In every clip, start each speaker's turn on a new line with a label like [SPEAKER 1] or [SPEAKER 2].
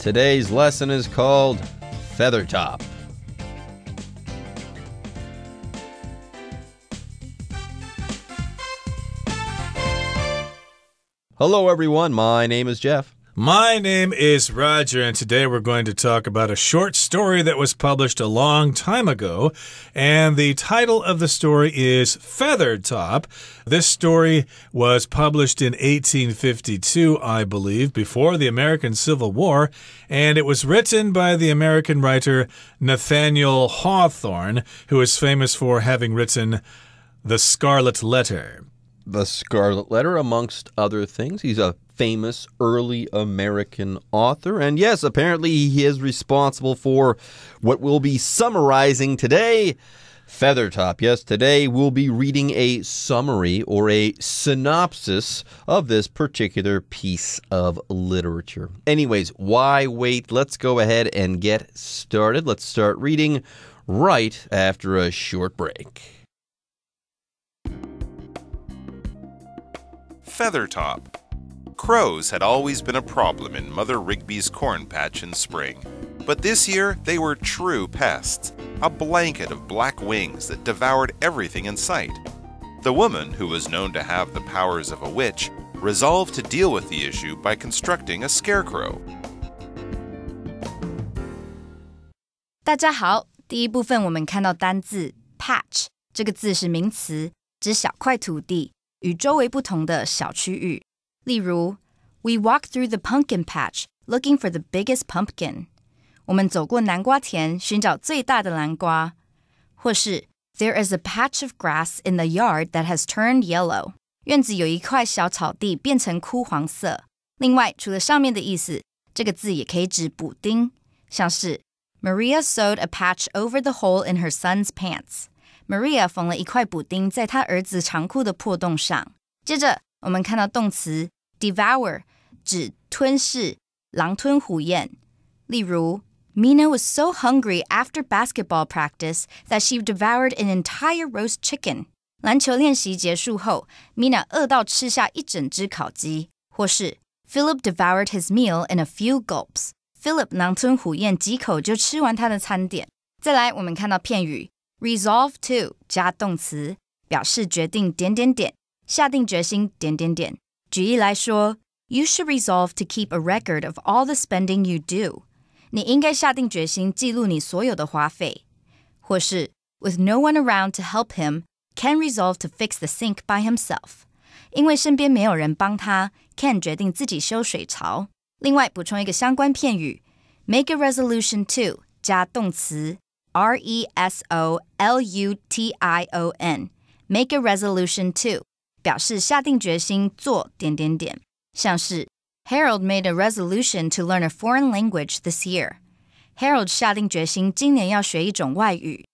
[SPEAKER 1] Today's lesson is called Feathertop. Hello, everyone. My name is Jeff.
[SPEAKER 2] My name is Roger, and today we're going to talk about a short story that was published a long time ago. And the title of the story is Feathertop. This story was published in 1852, I believe, before the American Civil War. And it was written by the American writer Nathaniel Hawthorne, who is famous for having written The Scarlet Letter.
[SPEAKER 1] The Scarlet Letter, amongst other things. He's a famous early American author. And yes, apparently he is responsible for what we'll be summarizing today, Feathertop. Yes, today we'll be reading a summary or a synopsis of this particular piece of literature. Anyways, why wait? Let's go ahead and get started. Let's start reading right after a short break.
[SPEAKER 3] Feathertop. Crows had always been a problem in Mother Rigby's corn patch in spring. But this year, they were true pests, a blanket of black wings that devoured everything in sight. The woman, who was known to have the powers of a witch, resolved to deal with the issue by constructing a scarecrow.
[SPEAKER 4] 大家好，第一部分我们看到单字 patch 这个字是名词，指小块土地与周围不同的小区域。例如 We walked through the pumpkin patch looking for the biggest pumpkin. 我们走过南瓜田寻找最大的南瓜。或是 There is a patch of grass in the yard that has turned yellow. 院子有一块小草地变成枯黄色。另外，除了上面的意思，这个字也可以指补丁，像是 Maria sewed a patch over the hole in her son's pants. Maria 缝了一块补丁在她儿子长裤的破洞上。接着，我们看到动词 devour 指吞噬，狼吞虎咽。例如 Mina was so hungry after basketball practice that she devoured an entire roast chicken. 篮球练习结束后 Mina 饿到吃下一整只烤鸡。或是 Philip devoured his meal in a few gulps. Philip 狼吞虎咽几口就吃完他的餐点。再来，我们看到片语Resolve to 加动词，表示决定点点点，下定决心点点点。举例来说 You should resolve to keep a record of all the spending you do. 你应该下定决心记录你所有的花费。或是 With no one around to help him, Ken resolved to fix the sink by himself. 因为身边没有人帮他 Ken 决定自己修水槽。另外补充一个相关片语 Make a resolution to 加动词RESOLUTION Make a resolution to 表示下定决心做点点点，像是 Harold made a resolution to learn a foreign language this year. Harold 下定决心今年要学一种外语。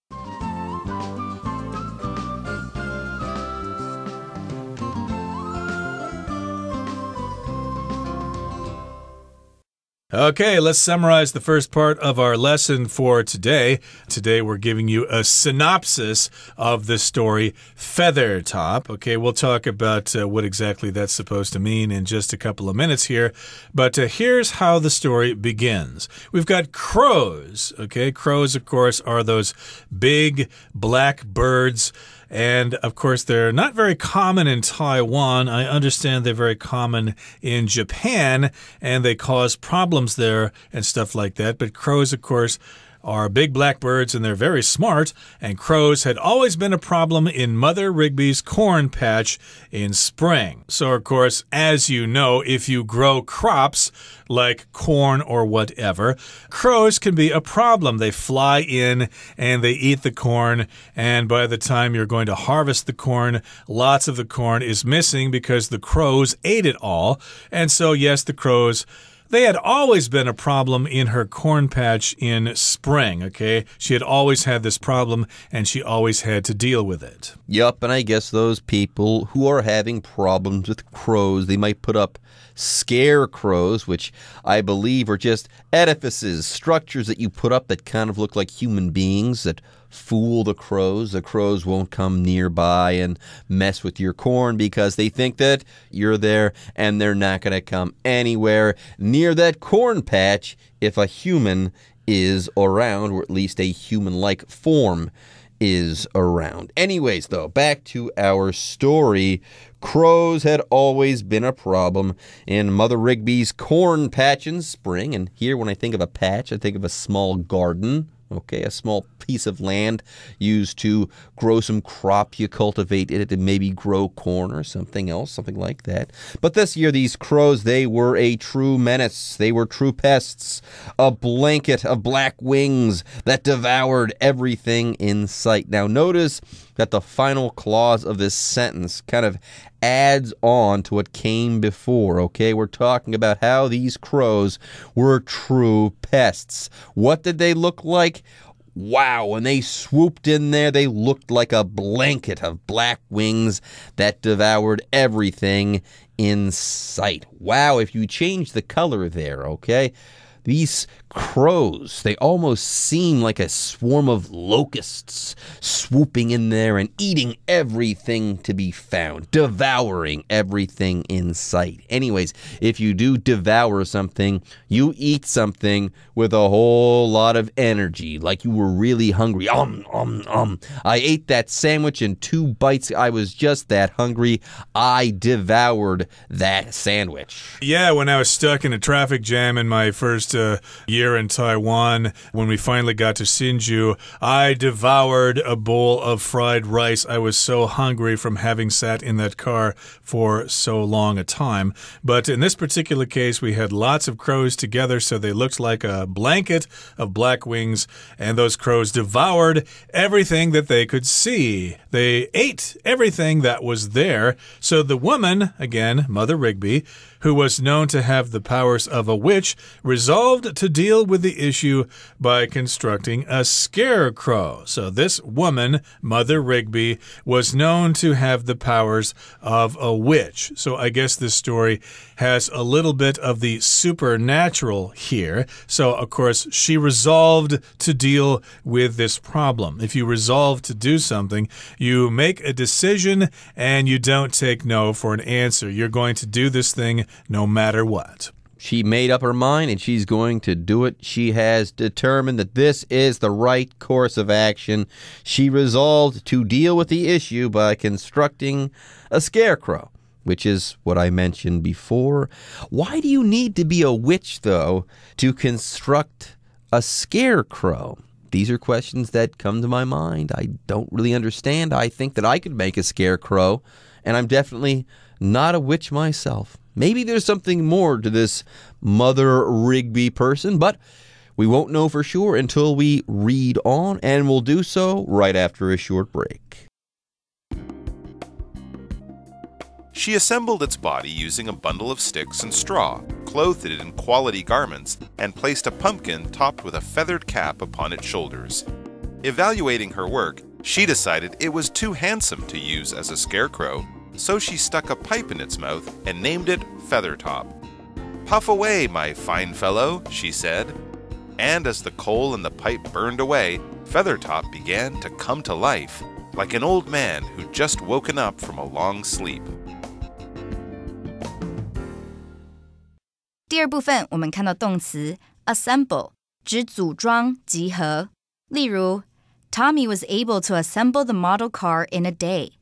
[SPEAKER 2] Okay, let's summarize the first part of our lesson for today. Today we're giving you a synopsis of the story Feathertop. Okay, we'll talk about what exactly that's supposed to mean in just a couple of minutes here. But here's how the story begins. We've got crows. Okay, crows, of course, are those big black birds. And, of course, they're not very common in Taiwan. I understand they're very common in Japan, and they cause problems there and stuff like that. But crows, of course, are big black birds, and they're very smart. And crows had always been a problem in Mother Rigby's corn patch in spring. So, of course, as you know, if you grow crops like corn or whatever, crows can be a problem. They fly in and they eat the corn, and by the time you're going to harvest the corn, lots of the corn is missing because the crows ate it all. And so, yes, the crows, they had always been a problem in her corn patch in spring, okay? She had always had this problem, and she always had to deal with it.
[SPEAKER 1] Yup, and I guess those people who are having problems with crows, they might put up scarecrows, which I believe are just edifices, structures that you put up that kind of look like human beings that fool the crows. The crows won't come nearby and mess with your corn because they think that you're there, and they're not going to come anywhere near that corn patch if a human is around, or at least a human-like form is around. Anyways, though, back to our story. Crows had always been a problem in Mother Rigby's corn patch in spring. And here, when I think of a patch, I think of a small garden. Okay, a small piece of land used to grow some crop. You cultivate it and maybe grow corn or something else, something like that. But this year, these crows, they were a true menace. They were true pests, a blanket of black wings that devoured everything in sight. Now, notice that the final clause of this sentence kind of adds on to what came before, okay? We're talking about how these crows were true pests. What did they look like? Wow, when they swooped in there, they looked like a blanket of black wings that devoured everything in sight. Wow, if you change the color there, okay? These crows, they almost seem like a swarm of locusts swooping in there and eating everything to be found, devouring everything in sight. Anyways, if you do devour something, you eat something with a whole lot of energy, like you were really hungry. I ate that sandwich in 2 bites. I was just that hungry. I devoured that sandwich.
[SPEAKER 2] Yeah, when I was stuck in a traffic jam in my first year in Taiwan, when we finally got to Hsinchu, I devoured a bowl of fried rice. I was so hungry from having sat in that car for so long a time. But in this particular case, we had lots of crows together, so they looked like a blanket of black wings, and those crows devoured everything that they could see. They ate everything that was there. So the woman, again, Mother Rigby, who was known to have the powers of a witch, resolved to deal with the issue by constructing a scarecrow. So this woman, Mother Rigby, was known to have the powers of a witch. So I guess this story has a little bit of the supernatural here. So, of course, she resolved to deal with this problem. If you resolve to do something, you make a decision and you don't take no for an answer. You're going to do this thing no matter what.
[SPEAKER 1] She made up her mind and she's going to do it. She has determined that this is the right course of action. She resolved to deal with the issue by constructing a scarecrow, which is what I mentioned before. Why do you need to be a witch, though, to construct a scarecrow? These are questions that come to my mind. I don't really understand. I think that I could make a scarecrow, and I'm definitely not a witch myself. Maybe there's something more to this Mother Rigby person, but we won't know for sure until we read on, and we'll do so right after a short break.
[SPEAKER 3] She assembled its body using a bundle of sticks and straw, clothed it in quality garments, and placed a pumpkin topped with a feathered cap upon its shoulders. Evaluating her work, she decided it was too handsome to use as a scarecrow, so she stuck a pipe in its mouth and named it Feathertop. "Puff away, my fine fellow," she said. And as the coal in the pipe burned away, Feathertop began to come to life, like an old man who'd just woken up from a long sleep.
[SPEAKER 4] 第二部分我们看到动词 assemble 指组装集合，例如 Tommy was able to assemble the model car in a day.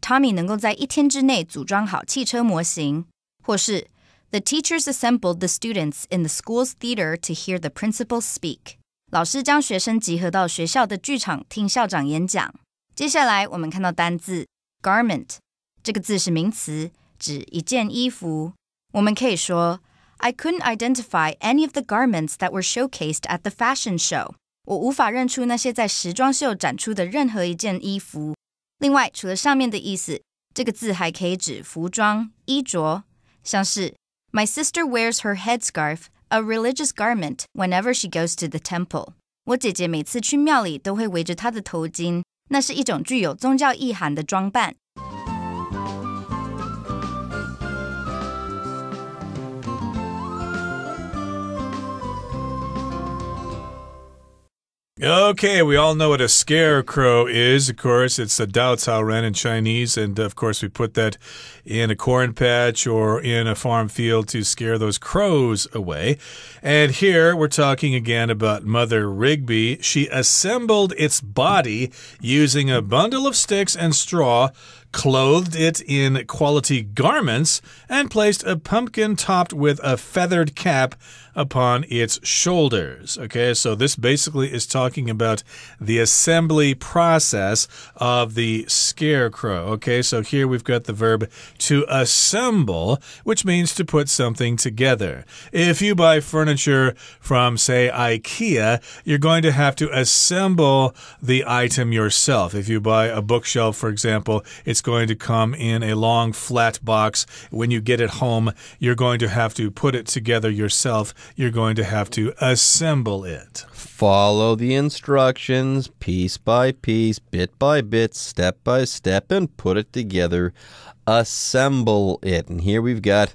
[SPEAKER 4] Tommy 能够在1天之内组装好汽车模型，或是 The teachers assembled the students in the school's theater to hear the principal speak. 老师将学生集合到学校的剧场听校长演讲。接下来我们看到单字 garment 这个字是名词，指一件衣服。我们可以说I couldn't identify any of the garments that were showcased at the fashion show. 我无法认出那些在时装秀展出的任何一件衣服。另外，除了上面的意思，这个字还可以指服装、衣着，像是 My sister wears her headscarf, a religious garment, whenever she goes to the temple. 我姐姐每次去庙里都会围着她的头巾，那是一种具有宗教意涵的装扮。
[SPEAKER 2] Okay, we all know what a scarecrow is. Of course, it's a Dao Cao Ren in Chinese, and of course we put that in a corn patch or in a farm field to scare those crows away. And here we're talking again about Mother Rigby. She assembled its body using a bundle of sticks and straw, clothed it in quality garments, and placed a pumpkin topped with a feathered cap upon its shoulders. Okay, so this basically is talking about the assembly process of the scarecrow. Okay, so here we've got the verb to assemble, which means to put something together. If you buy furniture from, say, IKEA, you're going to have to assemble the item yourself. If you buy a bookshelf, for example, it's going to come in a long flat box. When you get it home, you're going to have to put it together yourself. You're going to have to assemble it.
[SPEAKER 1] Follow the instructions piece by piece, bit by bit, step by step, and put it together. Assemble it. And here we've got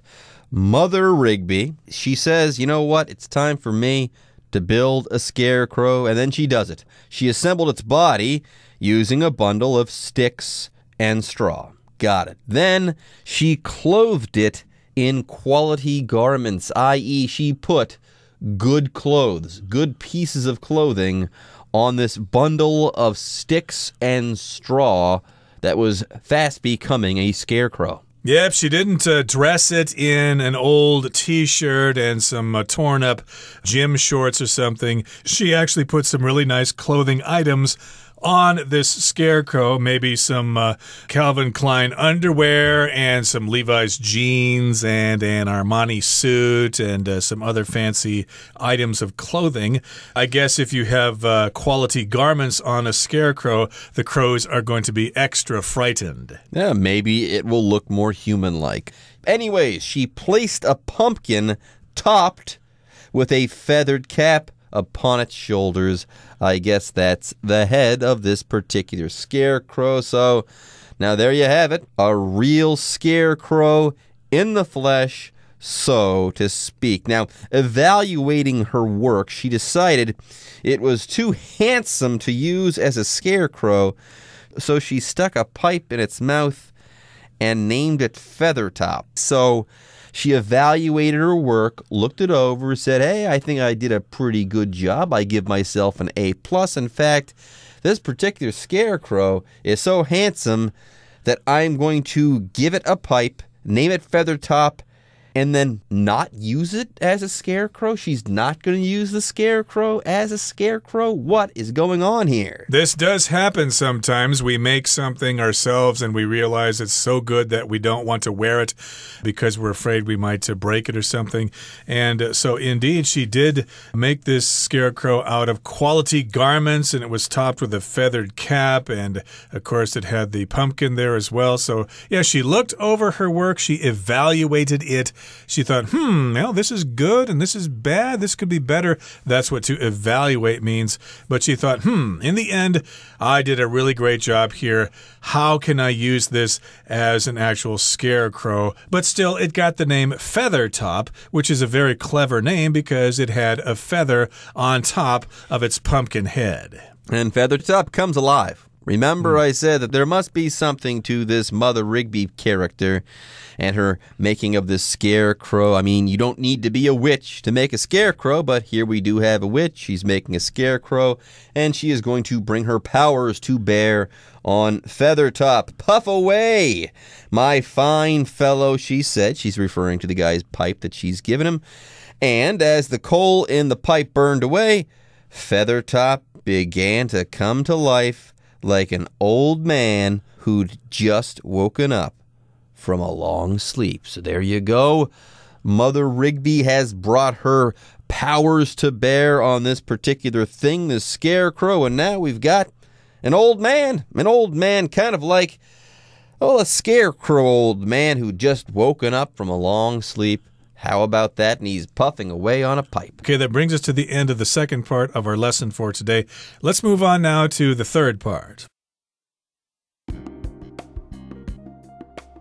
[SPEAKER 1] Mother Rigby. She says, you know what? It's time for me to build a scarecrow. And then she does it. She assembled its body using a bundle of sticks and straw. Got it. Then she clothed it in quality garments, i.e. she put good clothes, good pieces of clothing on this bundle of sticks and straw that was fast becoming a scarecrow.
[SPEAKER 2] Yep, she didn't dress it in an old t-shirt and some torn up gym shorts or something. She actually put some really nice clothing items on this scarecrow, maybe some Calvin Klein underwear and some Levi's jeans and an Armani suit and some other fancy items of clothing. I guess if you have quality garments on a scarecrow, the crows are going to be extra frightened.
[SPEAKER 1] Yeah, maybe it will look more human-like. Anyways, she placed a pumpkin topped with a feathered cap upon its shoulders. I guess that's the head of this particular scarecrow. So now there you have it, a real scarecrow in the flesh, so to speak. Now, evaluating her work, she decided it was too handsome to use as a scarecrow, so she stuck a pipe in its mouth and named it Feathertop. So she evaluated her work, looked it over, said, hey, I think I did a pretty good job. I give myself an A+. In fact, this particular scarecrow is so handsome that I'm going to give it a pipe, name it Feathertop, and then not use it as a scarecrow? She's not going to use the scarecrow as a scarecrow? What is going on here?
[SPEAKER 2] This does happen sometimes. We make something ourselves and we realize it's so good that we don't want to wear it because we're afraid we might break it or something. And so indeed, she did make this scarecrow out of quality garments, and it was topped with a feathered cap, and of course it had the pumpkin there as well. So yeah, she looked over her work, she evaluated it. She thought, well, this is good and this is bad. This could be better. That's what to evaluate means. But she thought, in the end, I did a really great job here. How can I use this as an actual scarecrow? But still, it got the name Feathertop, which is a very clever name because it had a feather on top of its pumpkin head.
[SPEAKER 1] And Feathertop comes alive. Remember, I said that there must be something to this Mother Rigby character and her making of this scarecrow. I mean, you don't need to be a witch to make a scarecrow, but here we do have a witch. She's making a scarecrow, and she is going to bring her powers to bear on Feathertop. Puff away, my fine fellow, she said. She's referring to the guy's pipe that she's given him. And as the coal in the pipe burned away, Feathertop began to come to life like an old man who'd just woken up from a long sleep. So there you go. Mother Rigby has brought her powers to bear on this particular thing, the scarecrow, and now we've got an old man kind of like, a scarecrow old man who just woken up from a long sleep. How about that? And he's puffing away on a pipe.
[SPEAKER 2] Okay, that brings us to the end of the second part of our lesson for today. Let's move on now to the third part.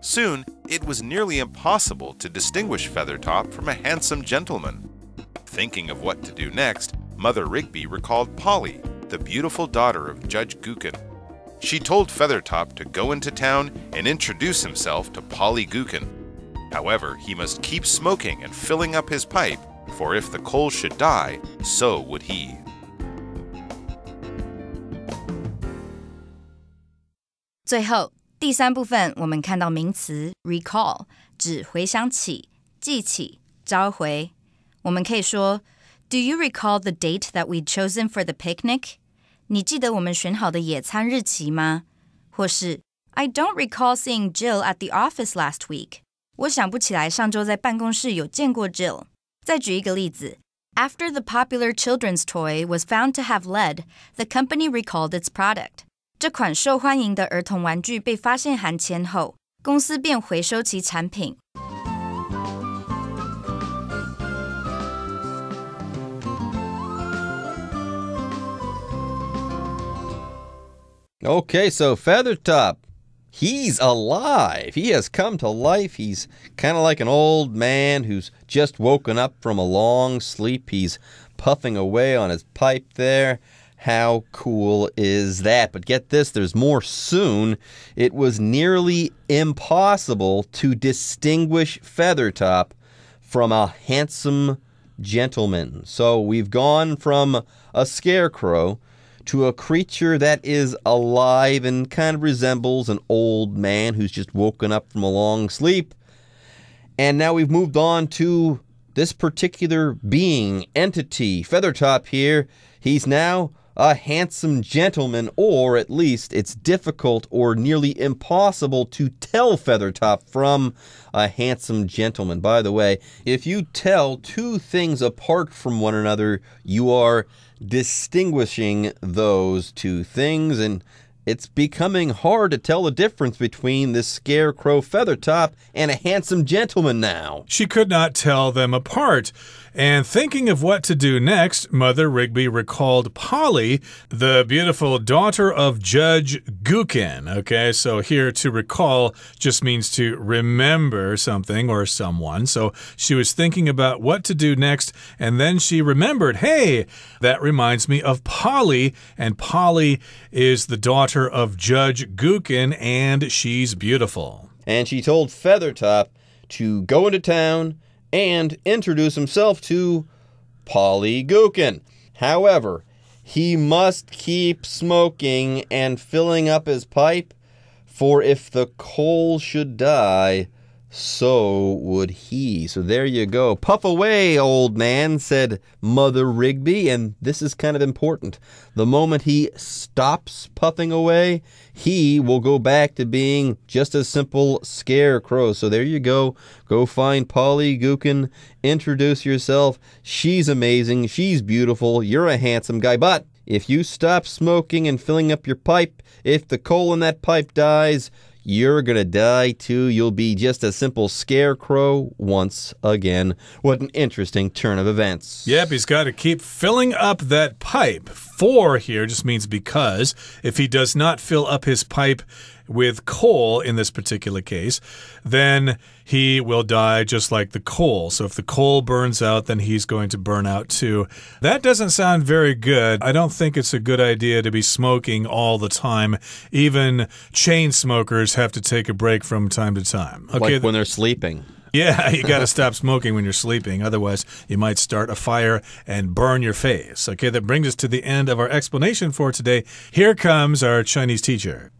[SPEAKER 3] Soon, it was nearly impossible to distinguish Feathertop from a handsome gentleman. Thinking of what to do next, Mother Rigby recalled Polly, the beautiful daughter of Judge Gookin. She told Feathertop to go into town and introduce himself to Polly Gookin. However, he must keep smoking and filling up his pipe, for if the coal should die, so would he.
[SPEAKER 4] 最后第三部分我们看到名词 recall 指回想起、记起、召回。我们可以说 Do you recall the date that we'd chosen for the picnic? 你记得我们选好的野餐日期吗？或是 I don't recall seeing Jill at the office last week. 我想不起来上周在办公室有见过 Jill。再举一个例子 After the popular children's toy was found to have lead, the company recalled its product. 这款受欢迎的儿童玩具被发现含铅后，公司便回收其产品。
[SPEAKER 1] Okay, so Feathertop, he's alive. He has come to life. He's kind of like an old man who's just woken up from a long sleep. He's puffing away on his pipe there. How cool is that? But get this, there's more soon. It was nearly impossible to distinguish Feathertop from a handsome gentleman. So we've gone from a scarecrow to a creature that is alive and kind of resembles an old man who's just woken up from a long sleep. And now we've moved on to this particular being, entity, Feathertop here. He's now a handsome gentleman, or at least it's difficult or nearly impossible to tell Feathertop from a handsome gentleman. By the way, if you tell two things apart from one another, you are distinguishing those two things, and it's becoming hard to tell the difference between this scarecrow Feathertop and a handsome gentleman now.
[SPEAKER 2] She could not tell them apart. And thinking of what to do next, Mother Rigby recalled Polly, the beautiful daughter of Judge Gookin. Okay, so here to recall just means to remember something or someone. So she was thinking about what to do next, and then she remembered, hey, that reminds me of Polly, and Polly is the daughter of Judge Gookin, and she's beautiful.
[SPEAKER 1] And she told Feathertop to go into town and introduce himself to Polly Gookin. However, he must keep smoking and filling up his pipe, for if the coal should die, so would he. So there you go. Puff away, old man, said Mother Rigby, and this is kind of important. The moment he stops puffing away, he will go back to being just a simple scarecrow. So there you go. Go find Polly Gookin. Introduce yourself. She's amazing. She's beautiful. You're a handsome guy. But if you stop smoking and filling up your pipe, if the coal in that pipe dies, you're gonna die too. You'll be just a simple scarecrow once again. What an interesting turn of events.
[SPEAKER 2] Yep, he's got to keep filling up that pipe. For here just means because. If he does not fill up his pipe with coal in this particular case, then he will die just like the coal. So if the coal burns out, then he's going to burn out too. That doesn't sound very good. I don't think it's a good idea to be smoking all the time. Even chain smokers have to take a break from time to time. Okay,
[SPEAKER 1] like when they're sleeping.
[SPEAKER 2] Yeah, you got to stop smoking when you're sleeping. Otherwise, you might start a fire and burn your face. Okay, that brings us to the end of our explanation for today. Here comes our Chinese teacher.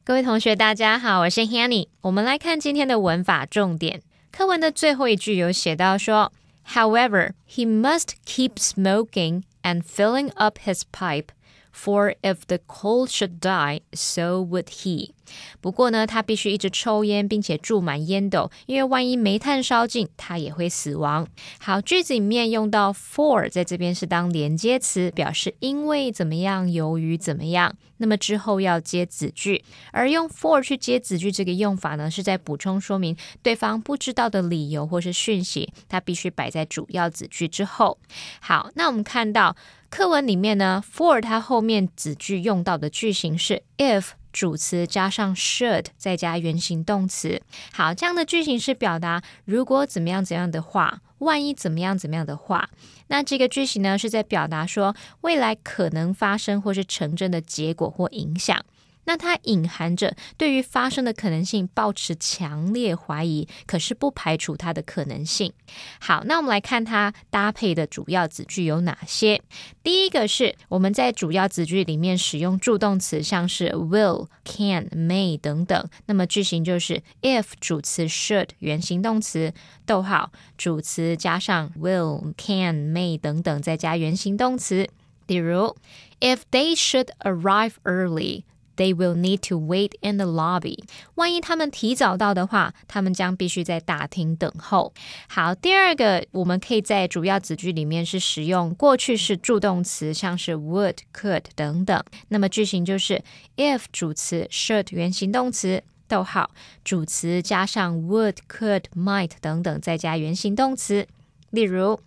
[SPEAKER 5] 各位同学大家好，我是 Hanny。 我们来看今天的文法重点。课文的最后一句有写到说 However, he must keep smoking and filling up his pipe, for if the coal should die, so would he. 不过呢，他必须一直抽烟，并且注满烟斗，因为万一煤炭烧尽，他也会死亡。好，句子里面用到 for， 在这边是当连接词，表示因为怎么样，由于怎么样。那么之后要接子句，而用 for 去接子句这个用法呢，是在补充说明对方不知道的理由或是讯息，它必须摆在主要子句之后。好，那我们看到课文里面呢 for 它后面子句用到的句型是 if 主词加上 should 再加原形动词。好，这样的句型是表达如果怎么样怎样的话，万一怎么样怎么样的话。那这个句型呢，是在表达说未来可能发生或是成真的结果或影响。那它隐含着对于发生的可能性抱持强烈怀疑，可是不排除它的可能性。好，那我们来看它搭配的主要子句有哪些。第一个是我们在主要子句里面使用助动词，像是 will, can, may 等等。那么句型就是 if 主词 should 原形动词，逗号主词加上 will, can, may 等等，再加原形动词。例如 if they should arrive early, they will need to wait in the lobby. 万一他们提早到的话，他们将必须在大厅等候。好，第二个我们可以在主要子句里面是使用过去式助动词，像是 would, could 等等。那么句型就是 if 主词 should 原形动词，逗号主词加上 would, could, might 等等，再加原形动词。例如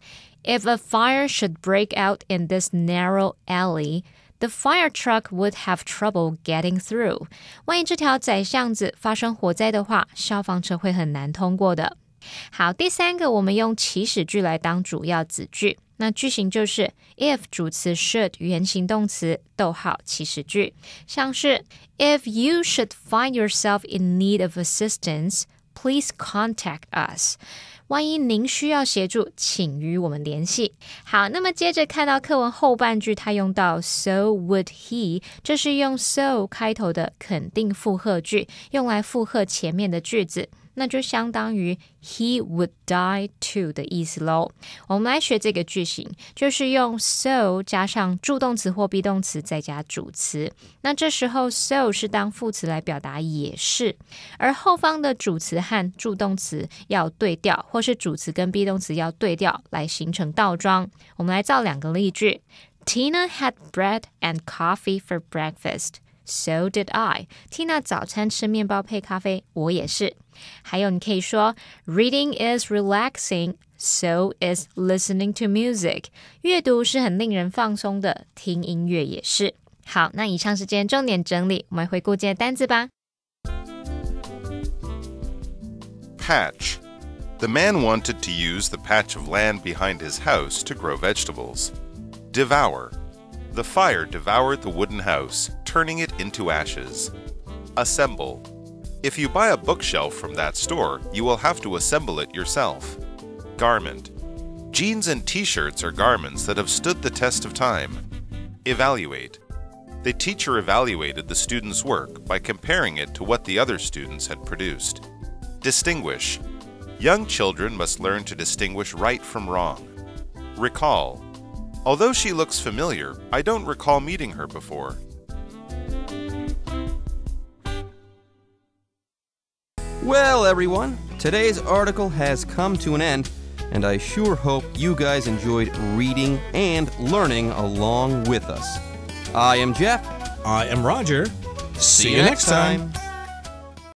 [SPEAKER 5] if a fire should break out in this narrow alley, the fire truck would have trouble getting through. 万一这条窄巷子发生火灾的话，消防车会很难通过的。好，第三个我们用祈使句来当主要子句，那句型就是 if 主词 should 原形动词，逗号祈使句，像是 if you should find yourself in need of assistance, please contact us. 万一您需要协助，请与我们联系。好，那么接着看到课文后半句，它用到 so would he， 这是用 so 开头的肯定复合句，用来复合前面的句子，那就相当于 he would die too 的意思咯。我们来学这个句型，就是用 so 加上助动词或 be 动词再加主词。那这时候 so 是当副词来表达也是，而后方的主词和助动词要对调，或是主词跟 be 动词要对调，来形成倒装。我们来造两个例句。Tina had bread and coffee for breakfast.So did I. Tina 早餐吃面包配咖啡，我也是。还有你可以说 Reading is relaxing, so is listening to music. 阅读是很令人放松的，听音乐也是。好，那以上是今天重点整理，我们回顾今天的单字吧。
[SPEAKER 3] Patch. The man wanted to use the patch of land behind his house to grow vegetables. Devour.The fire devoured the wooden house, turning it into ashes. Assemble. If you buy a bookshelf from that store, you will have to assemble it yourself. Garment. Jeans and t-shirts are garments that have stood the test of time. Evaluate. The teacher evaluated the student's work by comparing it to what the other students had produced. Distinguish. Young children must learn to distinguish right from wrong. Recall.Although she looks familiar, I don't recall meeting her before.
[SPEAKER 1] Well, everyone, today's article has come to an end, and I sure hope you guys enjoyed reading and learning along with us. I am Jeff.
[SPEAKER 2] I am Roger.
[SPEAKER 1] See you next time.